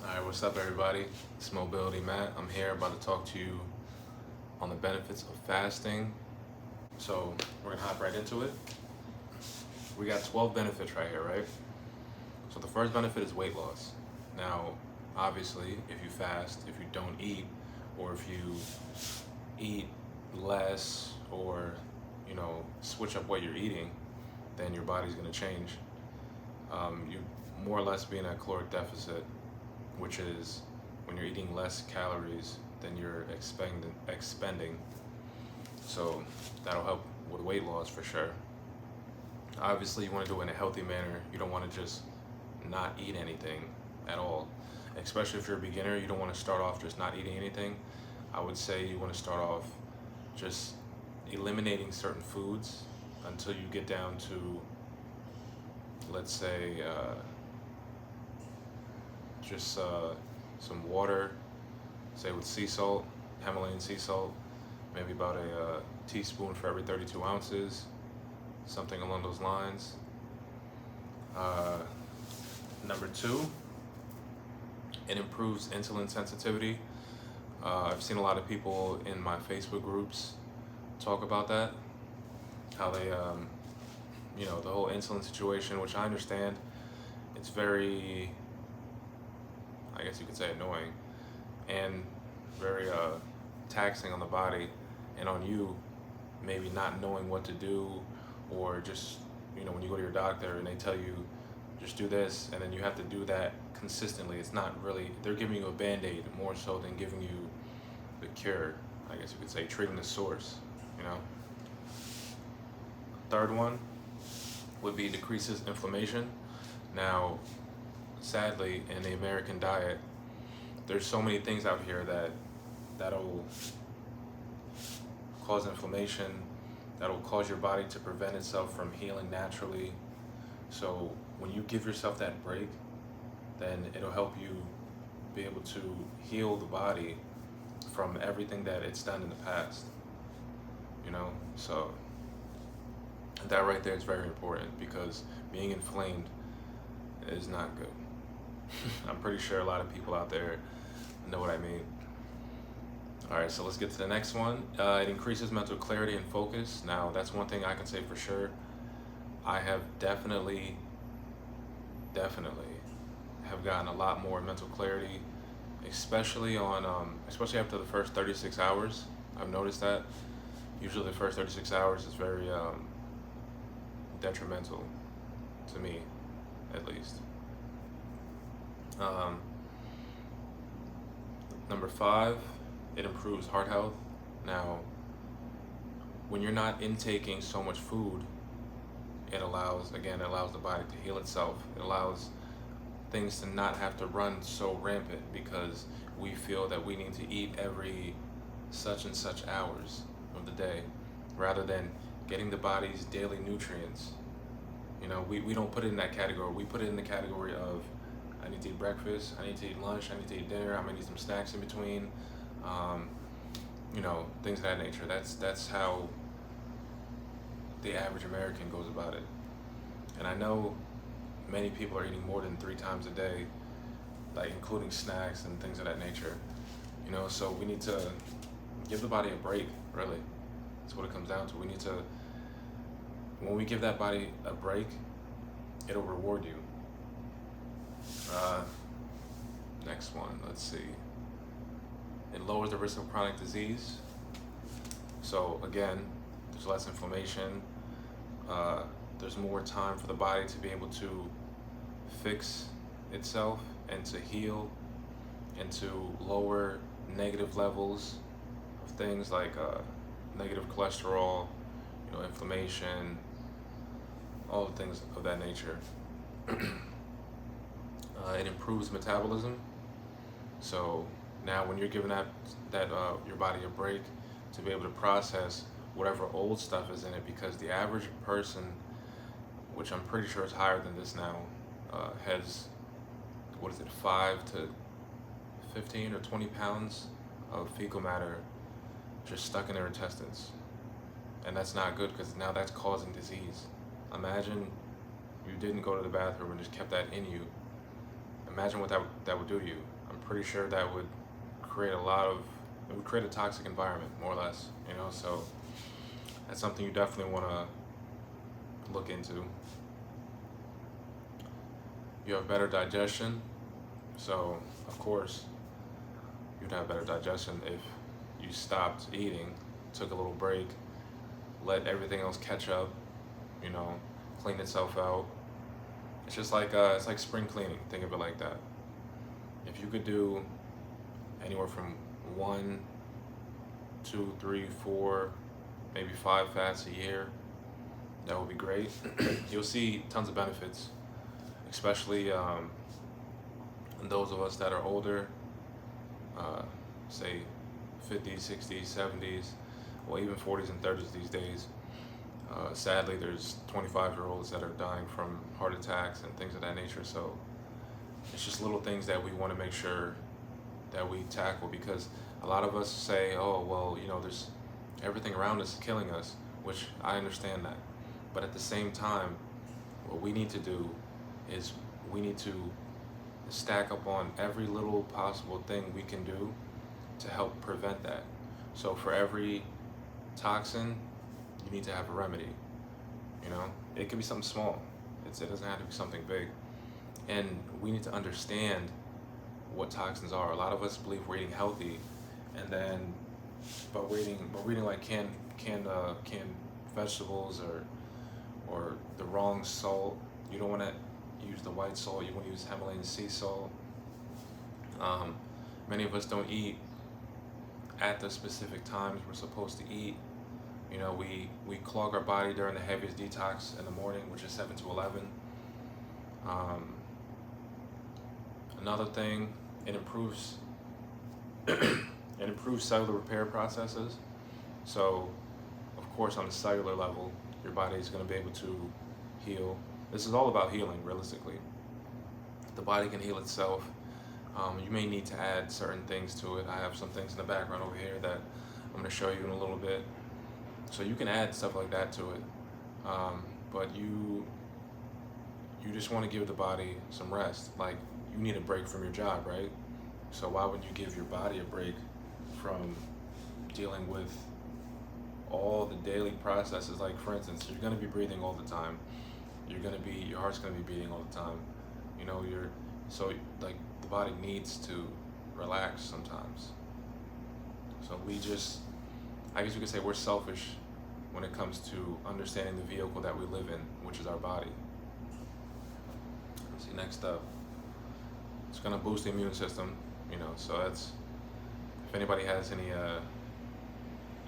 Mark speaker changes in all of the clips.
Speaker 1: Alright, what's up, everybody? It's Mobility Matt. I'm here about to talk to you on the benefits of fasting. So, we're gonna hop right into it. We got 12 benefits right here, right? So, the first benefit is weight loss. Now, obviously, if you fast, if you don't eat, or if you eat less, or switch up what you're eating, then your body's gonna change. You more or less be in a caloric deficit, which is when you're eating less calories than you're expending. So that'll help with weight loss for sure. Obviously, you want to do it in a healthy manner. You don't want to just not eat anything at all. Especially if you're a beginner, you don't want to start off just not eating anything. I would say you want to start off just eliminating certain foods until you get down to, let's say, just some water, say with sea salt, Himalayan sea salt, maybe about a teaspoon for every 32 ounces, something along those lines. Uh, Number two, it improves insulin sensitivity. I've seen a lot of people in my Facebook groups talk about that, how they, the whole insulin situation, which I understand. It's very, I guess you could say, annoying and very taxing on the body and on you, maybe not knowing what to do, or just when you go to your doctor and they tell you just do this and then you have to do that consistently. It's not really, they're giving you a band-aid more so than giving you the cure, I guess you could say, treating the source. Third one would be decreases inflammation. Now, sadly, in the American diet, there's so many things out here that'll cause inflammation, that'll cause your body to prevent itself from healing naturally. So when you give yourself that break, then it'll help you be able to heal the body from everything that it's done in the past. So that right there is very important, because being inflamed is not good. I'm pretty sure a lot of people out there know what I mean. All right, so let's get to the next one. It increases mental clarity and focus. Now, that's one thing I can say for sure. I have definitely have gotten a lot more mental clarity, especially especially after the first 36 hours. I've noticed that usually the first 36 hours is very detrimental to me, at least. Um, Number five, it improves heart health. Now, when you're not intaking so much food, it allows the body to heal itself. It allows things to not have to run so rampant, because we feel that we need to eat every such and such hours of the day, rather than getting the body's daily nutrients. We don't put it in that category. We put it in the category of, I need to eat breakfast, I need to eat lunch, I need to eat dinner, I'm gonna need some snacks in between, things of that nature. That's how the average American goes about it. And I know many people are eating more than 3 times a day, like including snacks and things of that nature. So we need to give the body a break, really. That's what it comes down to. When we give that body a break, it'll reward you. Next one, let's see. It lowers the risk of chronic disease. So again, there's less inflammation. There's more time for the body to be able to fix itself and to heal and to lower negative levels of things like negative cholesterol, inflammation, all the things of that nature. It improves metabolism. So now when you're giving your body a break to be able to process whatever old stuff is in it, because the average person, which I'm pretty sure is higher than this now, has, 5 to 15 or 20 pounds of fecal matter just stuck in their intestines. And that's not good, because now that's causing disease. Imagine you didn't go to the bathroom and just kept that in you. imagine what that would do to you. I'm pretty sure that would create it would create a toxic environment, more or less, you know. So that's something you definitely want to look into. You have better digestion, so of course you'd have better digestion if you stopped eating, took a little break, let everything else catch up, you know, clean itself out. It's like spring cleaning. Think of it like that. If you could do anywhere from 1, 2, 3, 4, maybe 5 fasts a year, that would be great. You'll see tons of benefits, especially in those of us that are older, say 50s, 60s, 70s, well, even 40s and 30s these days. Sadly, there's 25-year-olds that are dying from heart attacks and things of that nature. So it's just little things that we want to make sure that we tackle, because a lot of us say, oh, well, you know, there's everything around us is killing us, which I understand that. But at the same time, what we need to do is we need to stack up on every little possible thing we can do to help prevent that. So for every toxin, you need to have a remedy. You know, it could be something small. It doesn't have to be something big. And we need to understand what toxins are. A lot of us believe we're eating healthy, and then but we're eating like canned vegetables or the wrong salt. You don't want to use the white salt. You want to use Himalayan sea salt. Many of us don't eat at the specific times we're supposed to eat. You know, we clog our body during the heaviest detox in the morning, which is 7 to 11. Another thing, it improves cellular repair processes. So, of course, on the cellular level, your body is going to be able to heal. This is all about healing, realistically. The body can heal itself. You may need to add certain things to it. I have some things in the background over here that I'm going to show you in a little bit. So you can add stuff like that to it. But you just want to give the body some rest. Like, you need a break from your job, right? So why would you give your body a break from dealing with all the daily processes? Like, for instance, you're going to be breathing all the time. Your heart's going to be beating all the time. You know, so like the body needs to relax sometimes. So I guess you could say we're selfish when it comes to understanding the vehicle that we live in, which is our body. Let's see, next up, it's going to boost the immune system, you know, so that's, if anybody has any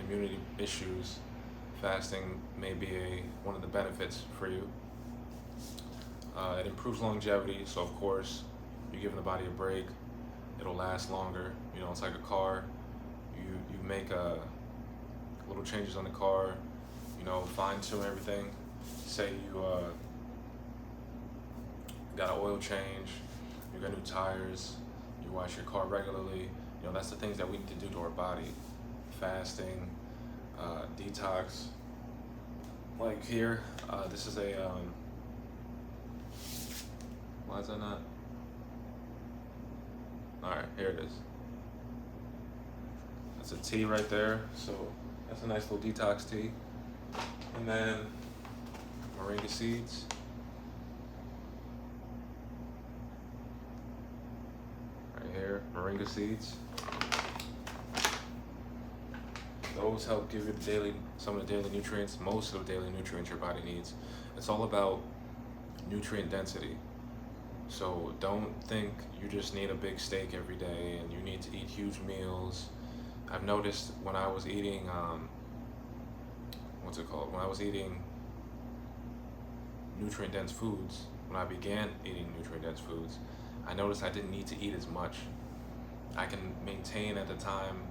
Speaker 1: immunity issues, fasting may be one of the benefits for you. It improves longevity, so of course, you're giving the body a break, it'll last longer. You know, it's like a car. You make little changes on the car, you know, fine tune everything. Say you got an oil change, you got new tires, you wash your car regularly. You know, that's the things that we need to do to our body. Fasting, detox. Like here, this is a, why is that not? Alright, here it is. That's a tea right there, so that's a nice little detox tea. And then moringa seeds. Right here, moringa seeds. Those help give you some of the daily nutrients, most of the daily nutrients your body needs. It's all about nutrient density. So don't think you just need a big steak every day and you need to eat huge meals. I've noticed when I was eating, when I was eating nutrient-dense foods, when I began eating nutrient-dense foods, I noticed I didn't need to eat as much. I can maintain at the time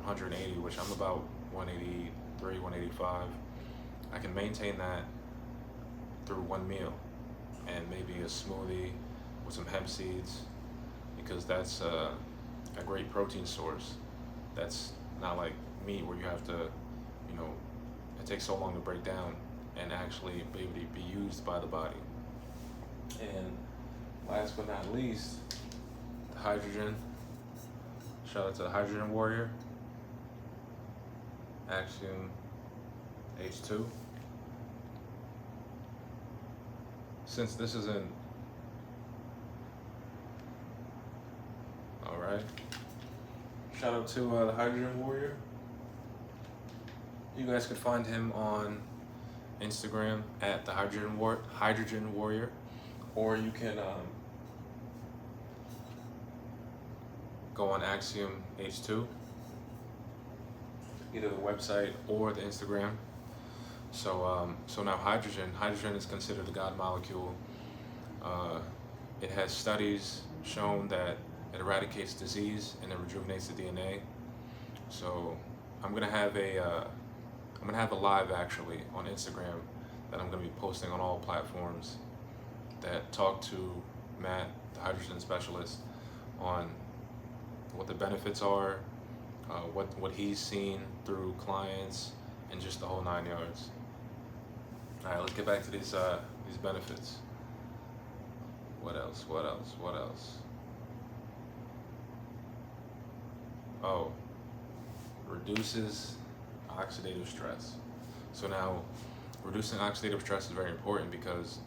Speaker 1: 180, which I'm about 183, 185. I can maintain that through one meal and maybe a smoothie with some hemp seeds, because that's a great protein source. That's not like meat where you have to, you know, it takes so long to break down and actually be able to be used by the body. And last but not least, the hydrogen. Shout out to the Hydrogen Warrior. Axiom H2. Since this isn't alright. Shout out to the Hydrogen Warrior. You guys could find him on Instagram at the Hydrogen Warrior, or you can go on Axiom H2, either the website or the Instagram. So now hydrogen is considered the God molecule. It has studies shown that it eradicates disease and it rejuvenates the DNA. So I'm gonna have a live actually on Instagram that I'm gonna be posting on all platforms that talk to Matt, the hydrogen specialist, on what the benefits are, what he's seen through clients, and just the whole 9 yards. All right, let's get back to these benefits. What else? Oh, reduces oxidative stress. So now, reducing oxidative stress is very important because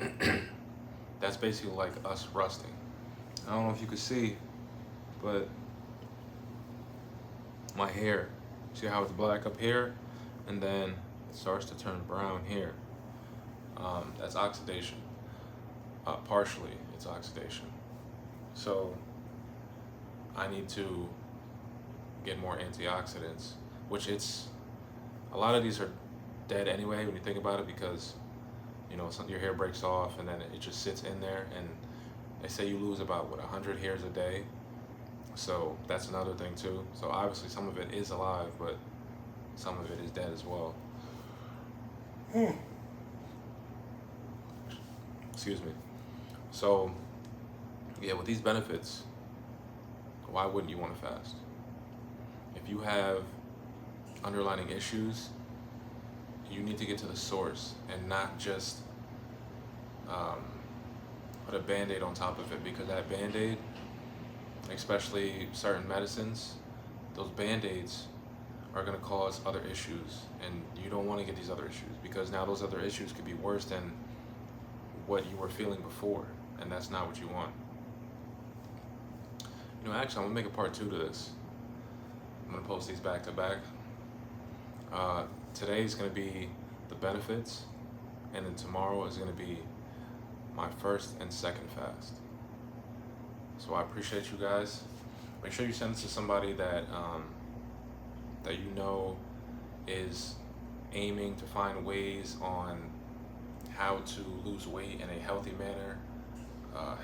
Speaker 1: that's basically like us rusting. I don't know if you could see, but my hair, see how it's black up here, and then it starts to turn brown here. That's oxidation. Partially, it's oxidation. So I need to get more antioxidants, which a lot of these are dead anyway when you think about it, because your hair breaks off and then it just sits in there, and they say you lose about 100 hairs a day. So that's another thing too. So obviously some of it is alive, but some of it is dead as well. Excuse me. So yeah, with these benefits, why wouldn't you want to fast? If you have underlying issues, you need to get to the source and not just put a Band-Aid on top of it, because that Band-Aid, especially certain medicines, those Band-Aids are going to cause other issues, and you don't want to get these other issues, because now those other issues could be worse than what you were feeling before, and that's not what you want. Actually, I'm going to make a part 2 to this. I'm going to post these back to back. Today's going to be the benefits, and then tomorrow is going to be my first and second fast. So I appreciate you guys. Make sure you send it to somebody that that is aiming to find ways on how to lose weight in a healthy manner,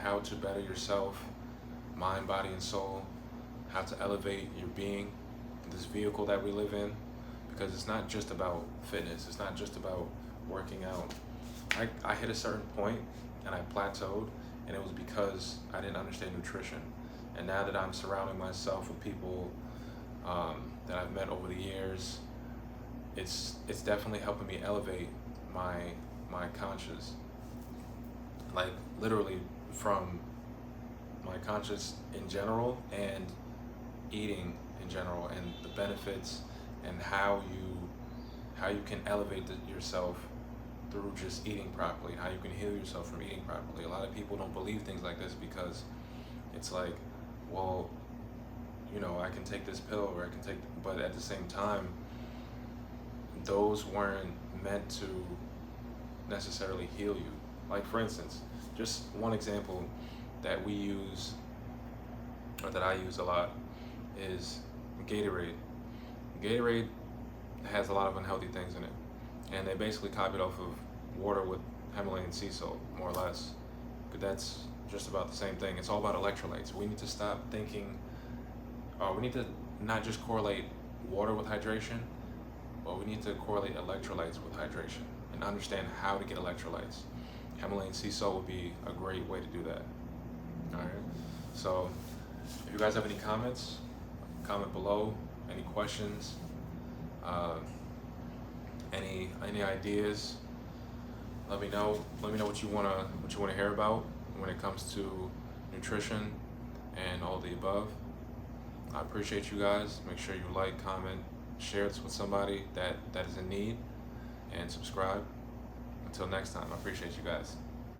Speaker 1: how to better yourself, mind, body, and soul, how to elevate your being, this vehicle that we live in, because it's not just about fitness. It's not just about working out. I hit a certain point and I plateaued, and it was because I didn't understand nutrition. And now that I'm surrounding myself with people that I've met over the years, it's definitely helping me elevate my conscious, like literally from my conscious in general and eating in general, and the benefits and how you can elevate yourself through just eating properly, and how you can heal yourself from eating properly. A lot of people don't believe things like this because it's like, well, I can take this pill, or I can take, but at the same time, those weren't meant to necessarily heal you. Like, for instance, just one example that we use, or that I use a lot, is Gatorade. Gatorade has a lot of unhealthy things in it, and they basically copied off of water with Himalayan sea salt, more or less. But that's just about the same thing. It's all about electrolytes. We need to stop thinking, we need to not just correlate water with hydration, but we need to correlate electrolytes with hydration and understand how to get electrolytes. Himalayan sea salt would be a great way to do that. All right. So if you guys have any comments, comment below. Any questions, any ideas, let me know. Let me know what you wanna hear about when it comes to nutrition, and all the above. I appreciate you guys. Make sure you like, comment, share this with somebody that is in need, and subscribe. Until next time, I appreciate you guys.